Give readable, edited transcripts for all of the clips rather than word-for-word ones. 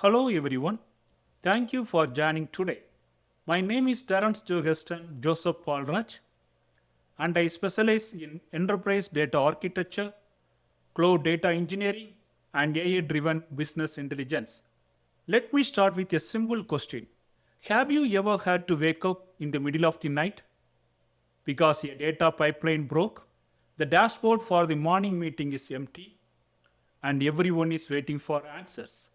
Hello everyone. Thank you for joining today. My name is Terance Joseph Paulraj and I specialize in enterprise data architecture, cloud data engineering and AI-driven business intelligence. Let me start with a simple question. Have you ever had to wake up in the middle of the night because a data pipeline broke? The dashboard for the morning meeting is empty and everyone is waiting for answers.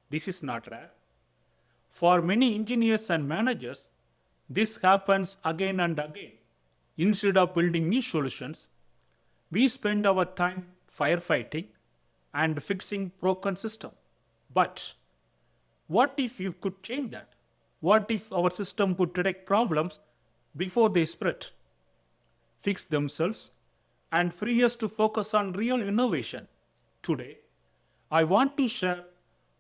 This is not rare. For many engineers and managers, this happens again and again. Instead of building new solutions, we spend our time firefighting and fixing broken system. But what if you could change that? What if our system could detect problems before they spread, fix themselves, and free us to focus on real innovation? Today, I want to share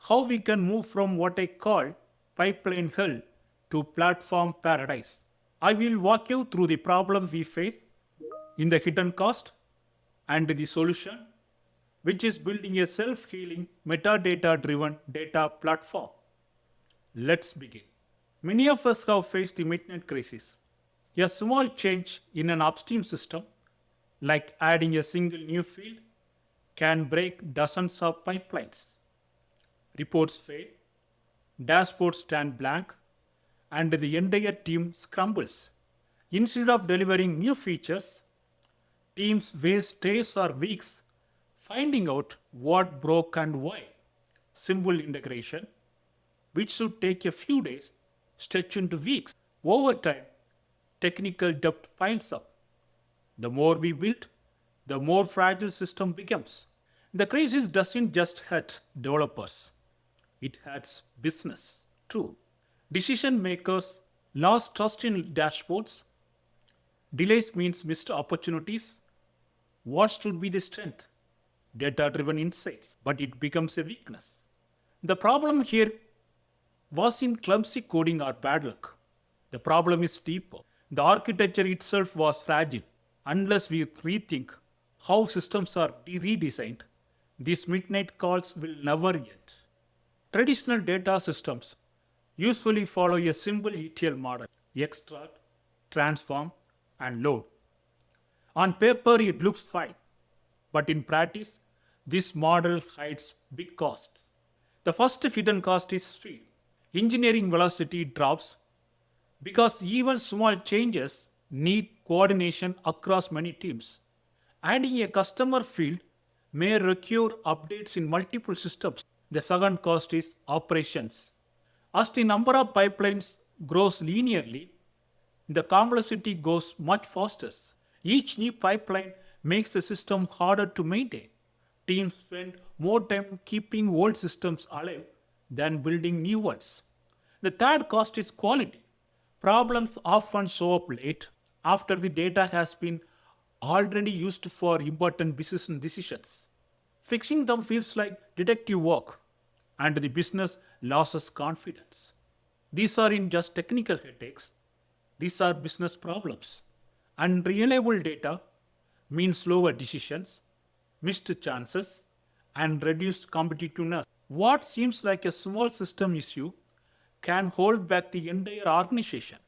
how we can move from what I call pipeline hell to platform paradise. I will walk you through the problem we face in the hidden cost and the solution, which is building a self-healing metadata-driven data platform. Let's begin. Many of us have faced the midnight crisis. A small change in an upstream system, like adding a single new field, can break dozens of pipelines. Reports fail, dashboards stand blank, and the entire team scrambles. Instead of delivering new features, teams waste days or weeks finding out what broke and why. Simple integration, which should take a few days, stretch into weeks. Over time, technical debt piles up. The more we build, the more fragile system becomes. The crisis doesn't just hurt developers, it hurts business too. Decision makers lost trust in dashboards. Delays means missed opportunities. What should be the strength? Data driven insights, but it becomes a weakness. The problem here was in clumsy coding or bad luck. The problem is deeper. The architecture itself was fragile. Unless we rethink how systems are redesigned, these midnight calls will never end. Traditional data systems usually follow a simple ETL model: extract, transform, and load. On paper, it looks fine, but in practice, this model hides big costs. The first hidden cost is speed. Engineering velocity drops because even small changes need coordination across many teams. Adding a customer field may require updates in multiple systems. The second cost is operations. As the number of pipelines grows linearly, the complexity goes much faster. Each new pipeline makes the system harder to maintain. Teams spend more time keeping old systems alive than building new ones. The third cost is quality. Problems often show up late after the data has been already used for important business decisions. Fixing them feels like detective work, and the business loses confidence. These aren't just technical headaches, these are business problems. Unreliable data means slower decisions, missed chances, and reduced competitiveness. What seems like a small system issue can hold back the entire organization.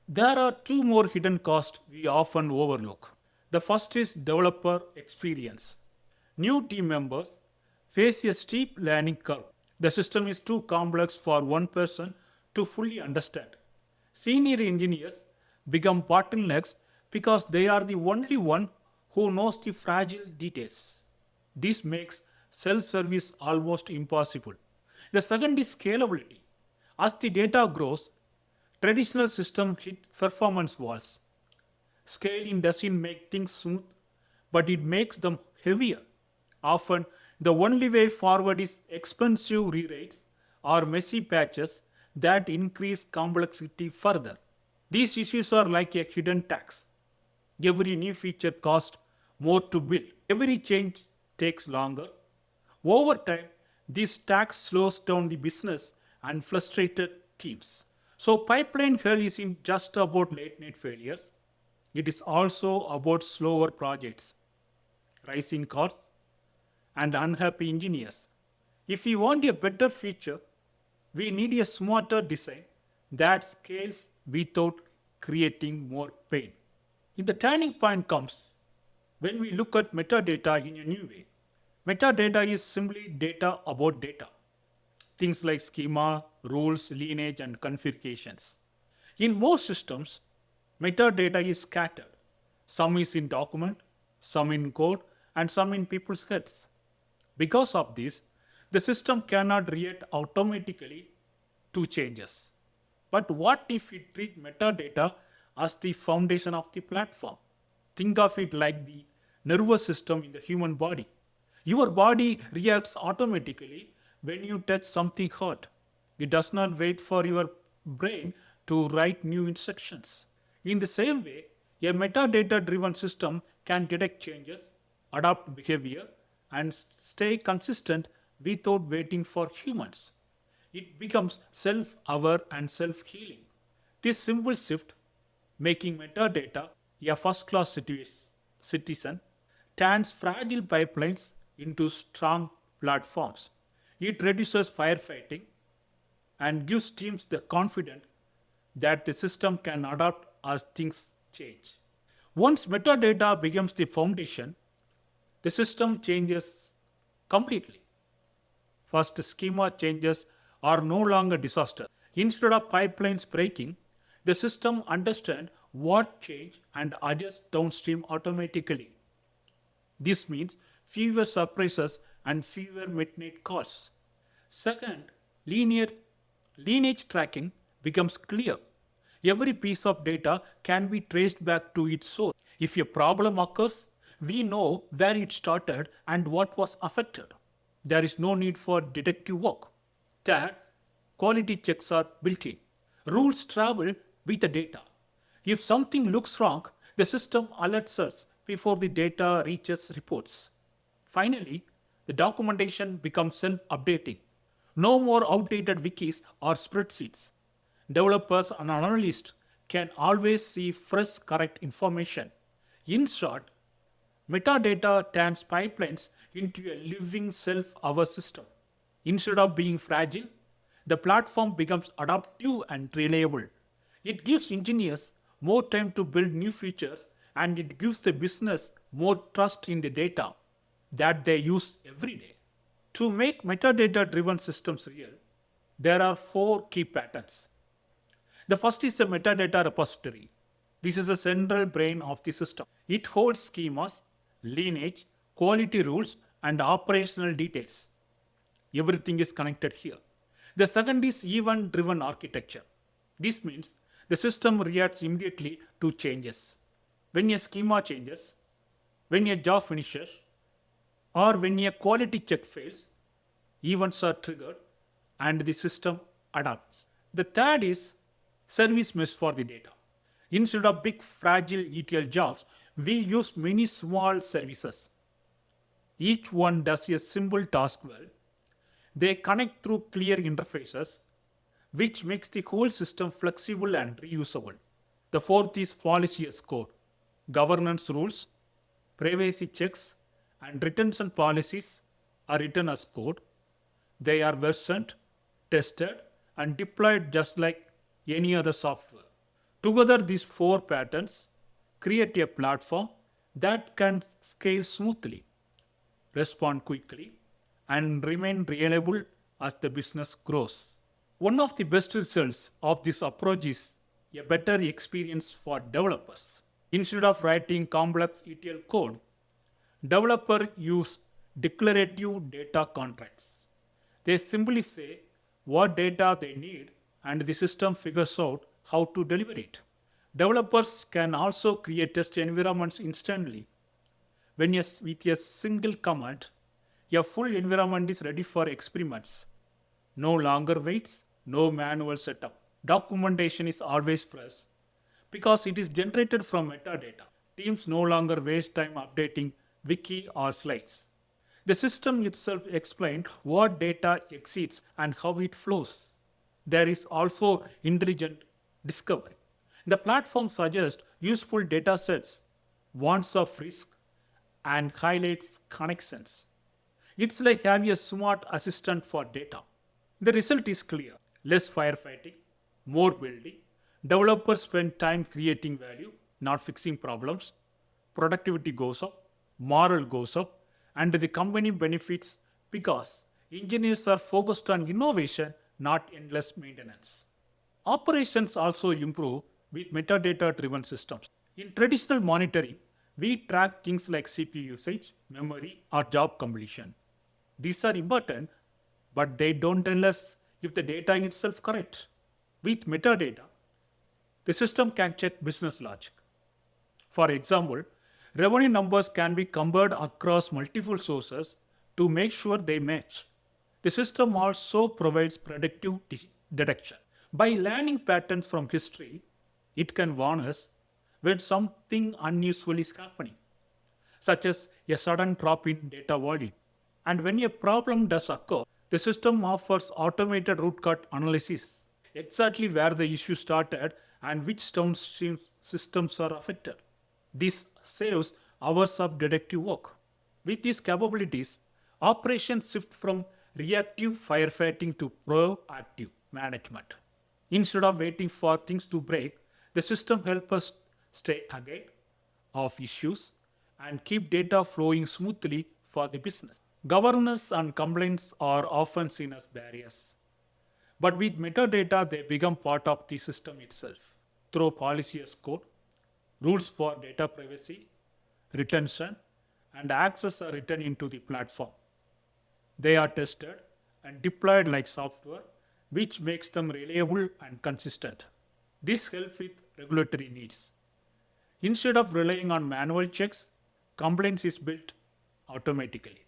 There are two more hidden costs we often overlook. The first is developer experience. New team members face a steep learning curve. The system is too complex for one person to fully understand. Senior engineers become bottlenecks because they are the only one who knows the fragile details. This makes self-service almost impossible. The second is scalability. As the data grows, traditional systems hit performance walls. Scaling doesn't make things smooth, but it makes them heavier. Often, the only way forward is expensive rewrites or messy patches that increase complexity further. These issues are like a hidden tax. Every new feature costs more to build. Every change takes longer. Over time, this tax slows down the business and frustrated teams. So pipeline hell isn't just about late night failures. It is also about slower projects, rising costs, and unhappy engineers. If you want a better future, We need a smarter design that scales without creating more pain. The turning point comes when we look at metadata in a new way. Metadata is simply data about data. Things like schema, rules, lineage, and configurations. In most systems, metadata is scattered. Some is in document, some in code, and some in people's heads. Because of this, the system cannot react automatically to changes. But what if we treat metadata as the foundation of the platform? Think of it like the nervous system in the human body. Your body reacts automatically when you touch something hot. It does not wait for your brain to write new instructions. In the same way, a metadata driven system can detect changes, adapt behavior, and stay consistent without waiting for humans. It becomes self aware and self healing. This simple shift, making metadata a first class citizen, turns fragile pipelines into strong platforms. It reduces firefighting and gives teams the confidence that the system can adapt as things change. Once metadata becomes the foundation, the system changes completely. First, schema changes are no longer disasters. Instead of pipelines breaking, the system understands what changed and adjusts downstream automatically. This means fewer surprises and fewer midnight calls. Second, linear lineage tracking becomes clear. Every piece of data can be traced back to its source. If a problem occurs, we know where it started and what was affected. There is no need for detective work. Third, quality checks are built in. Rules travel with the data. If something looks wrong, the system alerts us before the data reaches reports. Finally, the documentation becomes self updating. No more outdated wikis or spreadsheets. Developers and analysts can always see fresh, correct information. In short, metadata turns pipelines into a living self aware system. Instead of being fragile, the platform becomes adaptive and reliable. It gives engineers more time to build new features and it gives the business more trust in the data that they use every day. To make metadata driven systems real, there are four key patterns. The first is the metadata repository. This is the central brain of the system. It holds schemas, lineage, quality rules, and operational details. Everything is connected here. The second is event driven architecture. This means the system reacts immediately to changes. When a schema changes, when a job finishes, or when a quality check fails, events are triggered and the system adapts. The third is service mesh for the data. Instead of big fragile ETL jobs, we use many small services. Each one does a simple task well. They connect through clear interfaces, which makes the whole system flexible and reusable. The fourth is policy as code. Governance rules, privacy checks, and retention policies are written as code. They are versioned, tested, and deployed just like any other software. Together, these four patterns create a platform that can scale smoothly, respond quickly, and remain reliable as the business grows. One of the best results of this approach is a better experience for developers. Instead of writing complex ETL code, developers use declarative data contracts. They simply say what data they need and the system figures out how to deliver it. Developers can also create test environments instantly. With a single command, a full environment is ready for experiments. No longer waits, no manual setup. Documentation is always fresh because it is generated from metadata. Teams no longer waste time updating wiki or slides. The system itself explains what data exceeds and how it flows. There is also intelligent discovery. The platform suggests useful data sets, warns of risk, and highlights connections. It's like having a smart assistant for data. The result is clear. Less firefighting, more building. Developers spend time creating value, not fixing problems. Productivity goes up, morale goes up, and the company benefits because engineers are focused on innovation, not endless maintenance. Operations also improve with metadata driven systems. In traditional monitoring, we track things like CPU usage, memory, or job completion. These are important, but they don't tell us if the data in itself correct. With metadata, the system can check business logic. For example, revenue numbers can be compared across multiple sources to make sure they match. The system also provides predictive detection. By learning patterns from history, it can warn us when something unusual is happening, such as a sudden drop in data volume. And when a problem does occur, the system offers automated root cause analysis, exactly where the issue started and which downstream systems are affected. This saves hours of detective work. With these capabilities, operations shift from reactive firefighting to proactive management. Instead of waiting for things to break, the system helps us stay ahead of issues and keep data flowing smoothly for the business. Governance and complaints are often seen as barriers, but with metadata, they become part of the system itself. Through policy as code, rules for data privacy, retention, and access are written into the platform. They are tested and deployed like software, which makes them reliable and consistent. This helps with regulatory needs. Instead of relying on manual checks, complaints is built automatically.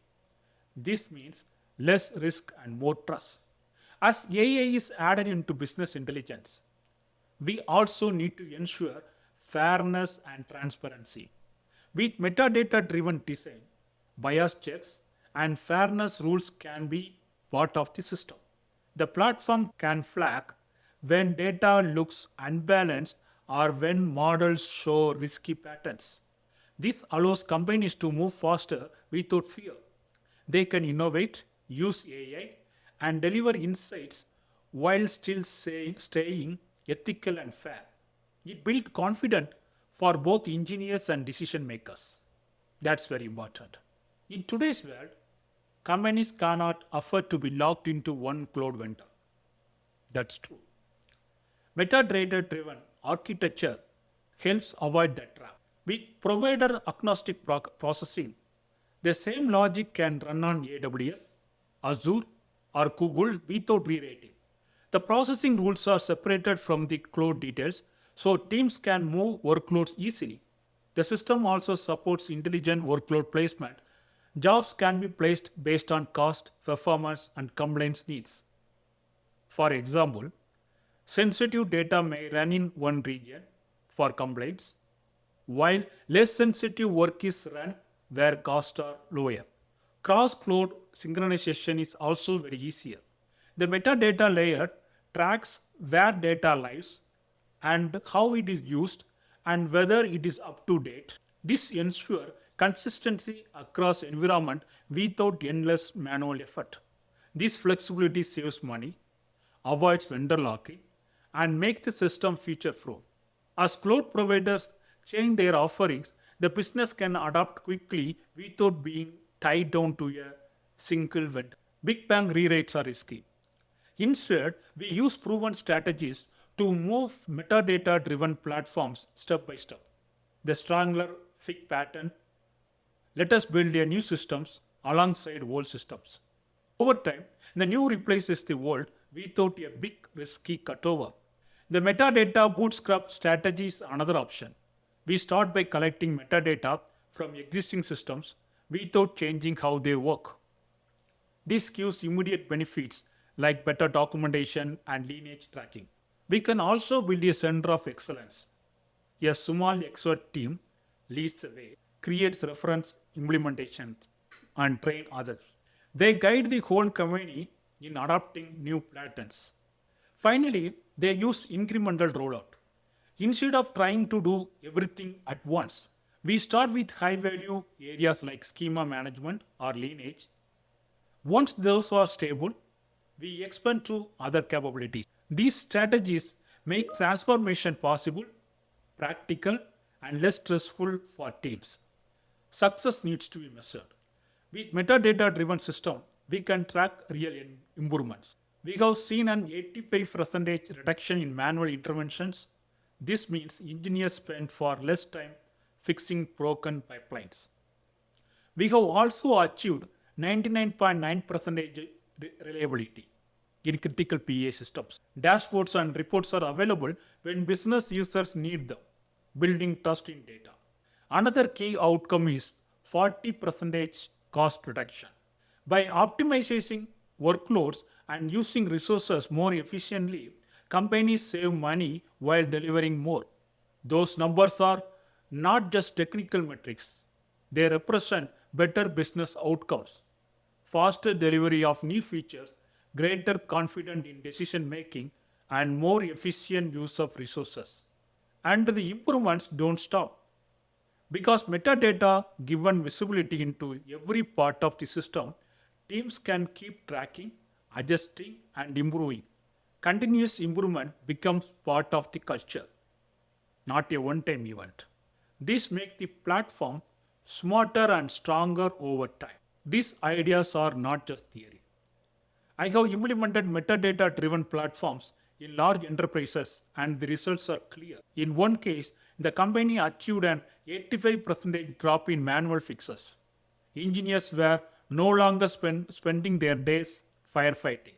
This means less risk and more trust. As AI is added into business intelligence, we also need to ensure fairness and transparency. With metadata driven design, bias checks and fairness rules can be part of the system. The platform can flag when data looks unbalanced or when models show risky patterns. This allows companies to move faster without fear. They can innovate, use AI, and deliver insights while still staying ethical and fair. It builds confidence for both engineers and decision makers. That's very important. In today's world, companies cannot afford to be locked into one cloud vendor. That's true. Metadata driven architecture helps avoid that trap. With provider agnostic processing, the same logic can run on AWS, Azure, or Google without rewriting. The processing rules are separated from the cloud details so teams can move workloads easily. The system also supports intelligent workload placement. Jobs can be placed based on cost, performance, and compliance needs. For example, sensitive data may run in one region for complaints, while less sensitive work is run where costs are lower. Cross-cloud synchronization is also very easier. The metadata layer tracks where data lives and how it is used and whether it is up to date. This ensures consistency across environment without endless manual effort. This flexibility saves money, avoids vendor locking, and makes the system future-proof. As cloud providers change their offerings, the business can adapt quickly without being tied down to a single vendor. Big bang rewrites are risky. Instead, we use proven strategies to move metadata driven platforms step by step. The Strangler Fig pattern let us build a new systems alongside old systems. Over time, the new replaces the old without a big risky cutover. The metadata bootstrap strategy is another option. We start by collecting metadata from existing systems without changing how they work. This gives immediate benefits like better documentation and lineage tracking. We can also build a center of excellence. A small expert team leads the way, creates reference implementations, and train others. They guide the whole community in adopting new patterns. Finally, they use incremental rollout. Instead of trying to do everything at once, we start with high value areas like schema management or lineage. Once those are stable, we expand to other capabilities. These strategies make transformation possible, practical, and less stressful for teams. Success needs to be measured. With metadata driven system, we can track real improvements. We have seen an 85% reduction in manual interventions. This means engineers spend far less time fixing broken pipelines. We have also achieved 99.9% reliability in critical PA systems. Dashboards and reports are available when business users need them, building trust in data. Another key outcome is 40% cost reduction. By optimizing workloads and using resources more efficiently, companies save money while delivering more. Those numbers are not just technical metrics, they represent better business outcomes, faster delivery of new features, greater confidence in decision making, and more efficient use of resources. And the improvements don't stop. Because metadata given visibility into every part of the system, teams can keep tracking, adjusting, and improving. Continuous improvement becomes part of the culture, not a one time event. This makes the platform smarter and stronger over time. These ideas are not just theory. I have implemented metadata driven platforms in large enterprises and the results are clear. In one case, the company achieved an 85% drop in manual fixes. Engineers were no longer spending their days firefighting,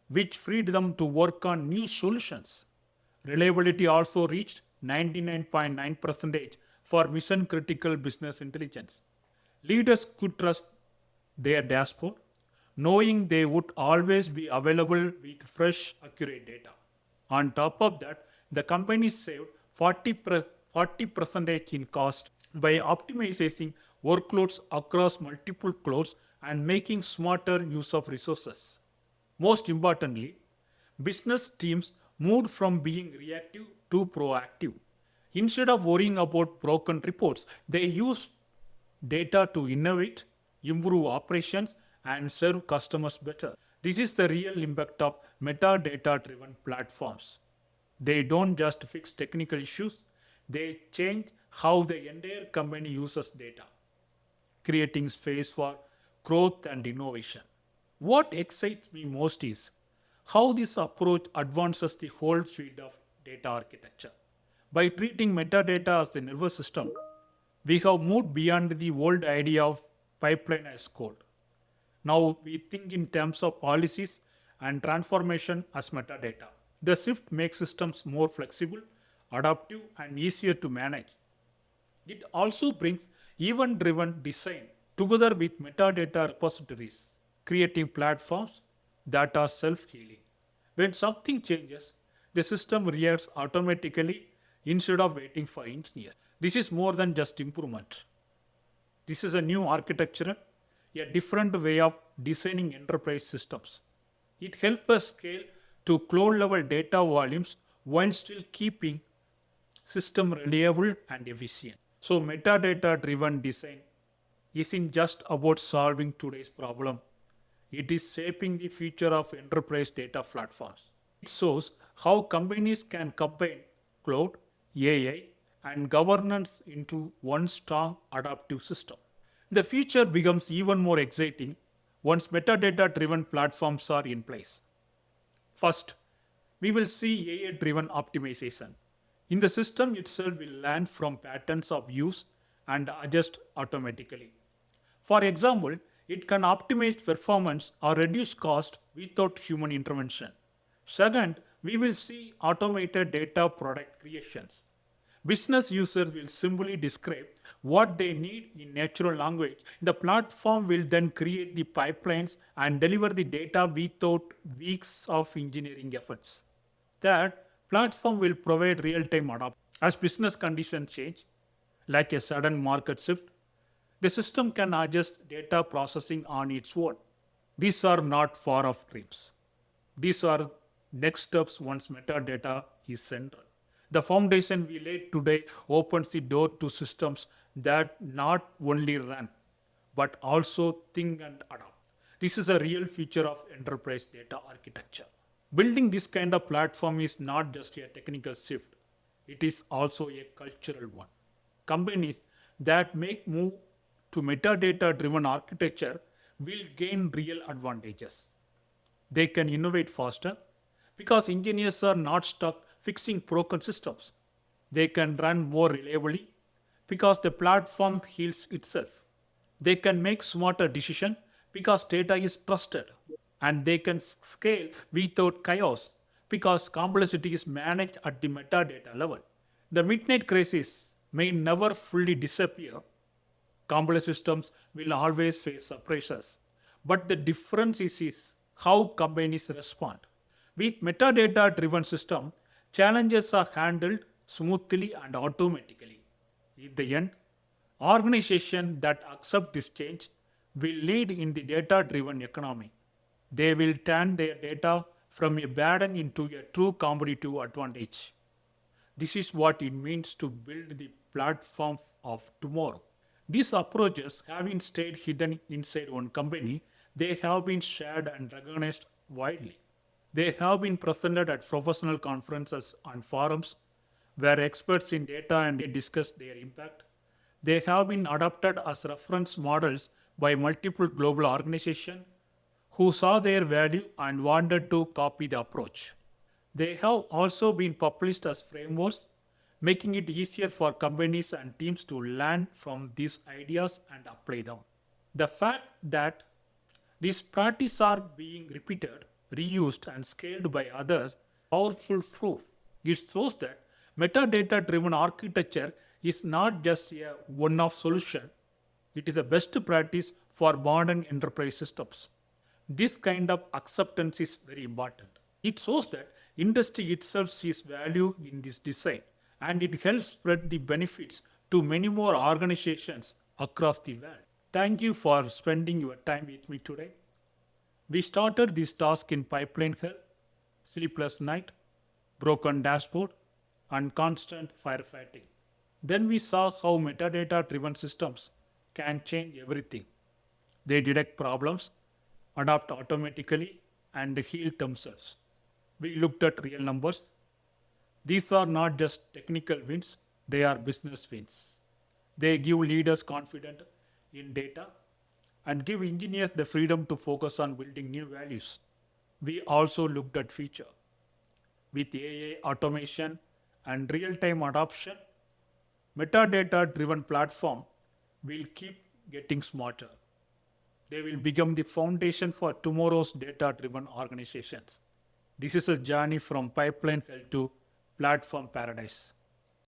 which freed them to work on new solutions. Reliability also reached 99.9% for mission critical business intelligence. Leaders could trust their dashboard, knowing they would always be available with fresh, accurate data. On top of that, the company saved 40% in cost by optimizing workloads across multiple clouds and making smarter use of resources. Most importantly, business teams moved from being reactive to proactive. Instead of worrying about broken reports, they used data to innovate, improve operations, and serve customers better. This is the real impact of metadata driven platforms. They don't just fix technical issues, they change how the entire company uses data, creating space for growth and innovation. What excites me most is how this approach advances the whole suite of data architecture. By treating metadata as a nervous system, we have moved beyond the old idea of pipeline as code. Now we think in terms of policies and transformation as metadata. The shift makes systems more flexible, adaptive, and easier to manage. It also brings event driven design together with metadata repositories, creating platforms that are self healing. When something changes, the system reacts automatically instead of waiting for engineers. This is more than just improvement. This is a new architecture, a different way of designing enterprise systems. It helps us scale to cloud level data volumes while still keeping system reliable and efficient. So metadata driven design isn't just about solving today's problem. It is shaping the future of enterprise data platforms. It shows how companies can combine cloud, AI, and governance into one strong adaptive system. The future becomes even more exciting once metadata driven platforms are in place. First, we will see AI driven optimization. In the system itself will learn from patterns of use and adjust automatically. For example, it can optimize performance or reduce cost without human intervention. Second, we will see automated data product creations. Business users will simply describe what they need in natural language. The platform will then create the pipelines and deliver the data without weeks of engineering efforts. Third, platform will provide real-time adaptation. As business conditions change, like a sudden market shift, the system can adjust data processing on its own. These are not far off dreams. These are next steps once metadata is central. The foundation we laid today opens the door to systems that not only run but also think and adapt. This is a real feature of enterprise data architecture. Building this kind of platform is not just a technical shift, it is also a cultural one. Companies that make move to metadata driven architecture will gain real advantages. They can innovate faster because engineers are not stuck fixing broken systems. They can run more reliably because the platform heals itself. They can make smarter decisions because data is trusted. And they can scale without chaos because complexity is managed at the metadata level. The midnight crisis may never fully disappear. Complex systems will always face surprises. But the difference is how companies respond. With metadata driven system, challenges are handled smoothly and automatically. In the end, organizations that accept this change will lead in the data driven economy. They will turn their data from a burden into a true competitive advantage. This is what it means to build the platform of tomorrow. These approaches haven't stayed hidden inside one company, they have been shared and recognized widely. They have been presented at professional conferences and forums where experts in data and discuss their impact. They have been adopted as reference models by multiple global organizations who saw their value and wanted to copy the approach. They have also been published as frameworks, making it easier for companies and teams to learn from these ideas and apply them. The fact that these practices are being repeated, reused, and scaled by others powerful proof. It shows that metadata driven architecture is not just a one off solution, it is the best practice for modern enterprise systems. This kind of acceptance is very important. It shows that industry itself sees value in this design and it helps spread the benefits to many more organizations across the world. Thank you for spending your time with me today. We started this task in pipeline hell, sleepless night, broken dashboard, and constant firefighting. Then we saw how metadata driven systems can change everything. They detect problems, adapt automatically, and heal themselves. We looked at real numbers. These are not just technical wins, they are business wins. They give leaders confidence in data and give engineers the freedom to focus on building new values. We also looked at future. With AI automation and real-time adoption, metadata-driven platform will keep getting smarter. They will become the foundation for tomorrow's data-driven organizations. This is a journey from pipeline hell to platform paradise.